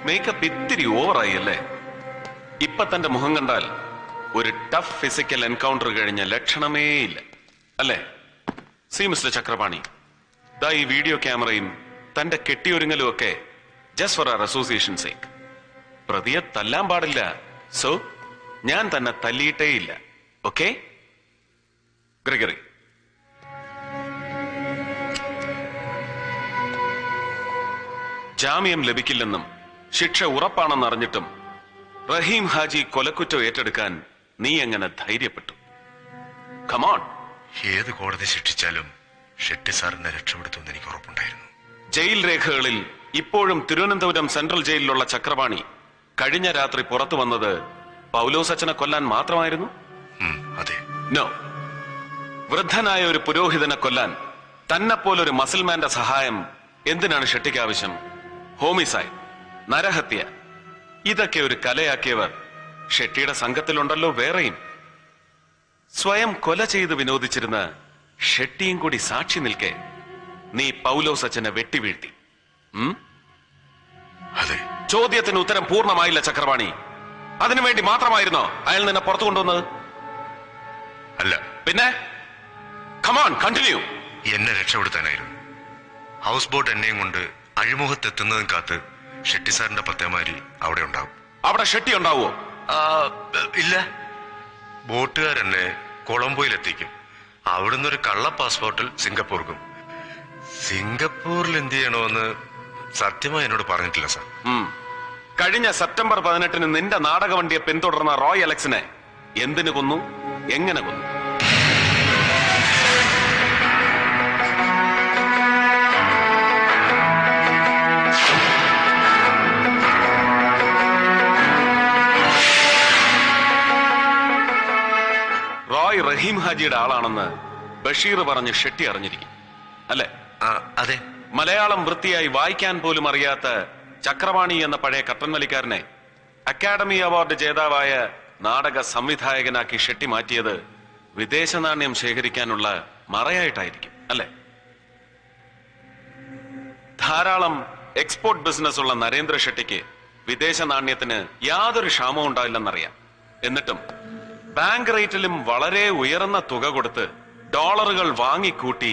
Makeup ഇത്തിരി ഓവറായി. ഇപ്പൊ തന്റെ മുഖം കണ്ടാൽ ഒരു ടഫ് ഫിസിക്കൽ എൻകൗണ്ടർ കഴിഞ്ഞ ലക്ഷണമേ ഇല്ല അല്ലേ? സി മിസ്റ്റർ ചക്രപാണി, ദാ ഈ വീഡിയോ ക്യാമറയും തന്റെ കെട്ടിയൊരുങ്ങലും ഒക്കെ just for our association sake. പ്രതിയെ തല്ലാൻ പാടില്ല, സോ ഞാൻ തന്നെ തല്ലിയിട്ടേ ഇല്ല. Okay Gregory? ജാമ്യം ലഭിക്കില്ലെന്നും ശിക്ഷ ഉറപ്പാണെന്നറിഞ്ഞിട്ടും റഹീം ഹാജി കൊലക്കുറ്റം ഏറ്റെടുക്കാൻ നീ എങ്ങനെ ധൈര്യപ്പെട്ടു? കമോൺ. ഏത് കോടതി ശിക്ഷിച്ചാലും ഷെട്ടി സാറിനെ രക്ഷപ്പെടുത്തുമെന്ന് എനിക്ക് ഉറപ്പുണ്ടായിരുന്നു. ജയിൽ രേഖകളിൽ ഇപ്പോഴും തിരുവനന്തപുരം സെൻട്രൽ ജയിലിലുള്ള ചക്രപാണി കഴിഞ്ഞ രാത്രി പുറത്തു വന്നത് പൗലോസച്ചനെ കൊല്ലാൻ മാത്രമായിരുന്നു? അതെ. നോ. വൃദ്ധനായ ഒരു പുരോഹിതനെ കൊല്ലാൻ തന്നെപ്പോലൊരു മസിൽമാന്റെ സഹായം എന്തിനാണ് ഷെട്ടിക്ക് ആവശ്യം? ഹോമിസൈഡ്, നരഹത്യ, ഇതൊക്കെ ഒരു കലയാക്കിയവർ ഷെട്ടിയുടെ സംഘത്തിലുണ്ടല്ലോ വേറെയും. സ്വയം കൊല ചെയ്ത് വിനോദിച്ചിരുന്ന ഷെട്ടിയും കൂടി സാക്ഷി നിൽക്കെ നീ പൗലോസച്ചനെ വെട്ടിവീഴ്ത്തി. ചോദ്യത്തിന് ഉത്തരം പൂർണ്ണമായില്ല ചക്രപാണി. അതിനുവേണ്ടി മാത്രമായിരുന്നോ അയാൾ നിന്നെ പുറത്തു കൊണ്ടുവന്നത്? അല്ല. പിന്നെ? Come on, continue. എന്നെ രക്ഷപ്പെടുത്താനായിരുന്നു. ഹൗസ് ബോട്ട് എന്നെയും കൊണ്ട് അഴിമുഖത്തെത്തുന്നതും കാത്ത് ഷെട്ടി സാറിന്റെ പത്തേമാരി അവിടെ ഉണ്ടാവും. അവിടെ ഷെട്ടി ഉണ്ടാവുമോ? ഇല്ല. ബോട്ടുകാരെന്നെ കൊളംബോയിലെത്തിക്കും. അവിടുന്ന് ഒരു കള്ള പാസ്പോർട്ടിൽ സിംഗപ്പൂർക്കും. സിംഗപ്പൂരിൽ എന്ത് ചെയ്യണമെന്ന് സത്യമായി എന്നോട് പറഞ്ഞിട്ടില്ല സാർ. കഴിഞ്ഞ സെപ്റ്റംബർ 18 നിന്റെ നാടകവണ്ടിയെ പിന്തുടർന്ന റോയ് അലക്സിനെ എന്തിനു കൊന്നു, എങ്ങനെ കൊന്നു? റോയ് റഹീം ഹാജിയുടെ ആളാണെന്ന് ബഷീർ പറഞ്ഞ് ഷെട്ടി അറിഞ്ഞിരിക്കും അല്ലെ? അതെ. മലയാളം വൃത്തിയായി വായിക്കാൻ പോലും അറിയാത്ത ചക്രപാണി എന്ന പഴയ കട്ടൻ വലിക്കാരനെ അക്കാഡമി അവാർഡ് ജേതാവായ നാടക സംവിധായകനാക്കി ഷെട്ടി മാറ്റിയത് വിദേശ നാണ്യം ശേഖരിക്കാനുള്ള മറയായിട്ടായിരിക്കും അല്ലെ? ധാരാളം എക്സ്പോർട്ട് ബിസിനസ് ഉള്ള നരേന്ദ്ര ഷെട്ടിക്ക് വിദേശ നാണ്യത്തിന് യാതൊരു ക്ഷാമവും ഉണ്ടാവില്ലെന്നറിയാം. എന്നിട്ടും ബാങ്ക് റേറ്റിലും വളരെ ഉയർന്ന തുക കൊടുത്ത് ഡോളറുകൾ വാങ്ങിക്കൂട്ടി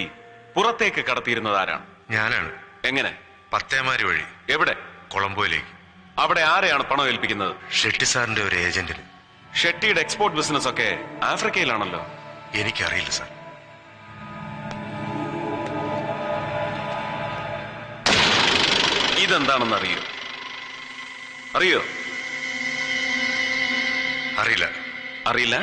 പുറത്തേക്ക് കടത്തിയിരുന്നത് ആരാണ്? ഞാനാണ്. എങ്ങനെ? പത്തേമാരി വഴി. എവിടെ? കൊളംബോയിലേക്ക്. അവിടെ ആരെയാണ് പണം ഏൽപ്പിക്കുന്നത്? ഷെട്ടി സാറിന്റെ ഒരു ഏജന്റിന്. ഷെട്ടിയുടെ എക്സ്പോർട്ട് ബിസിനസ് ഒക്കെ ആഫ്രിക്കയിലാണല്ലോ. എനിക്കറിയില്ല സാർ. ഇതെന്താണെന്ന് അറിയോ? അറിയില്ല. അറിയില്ല?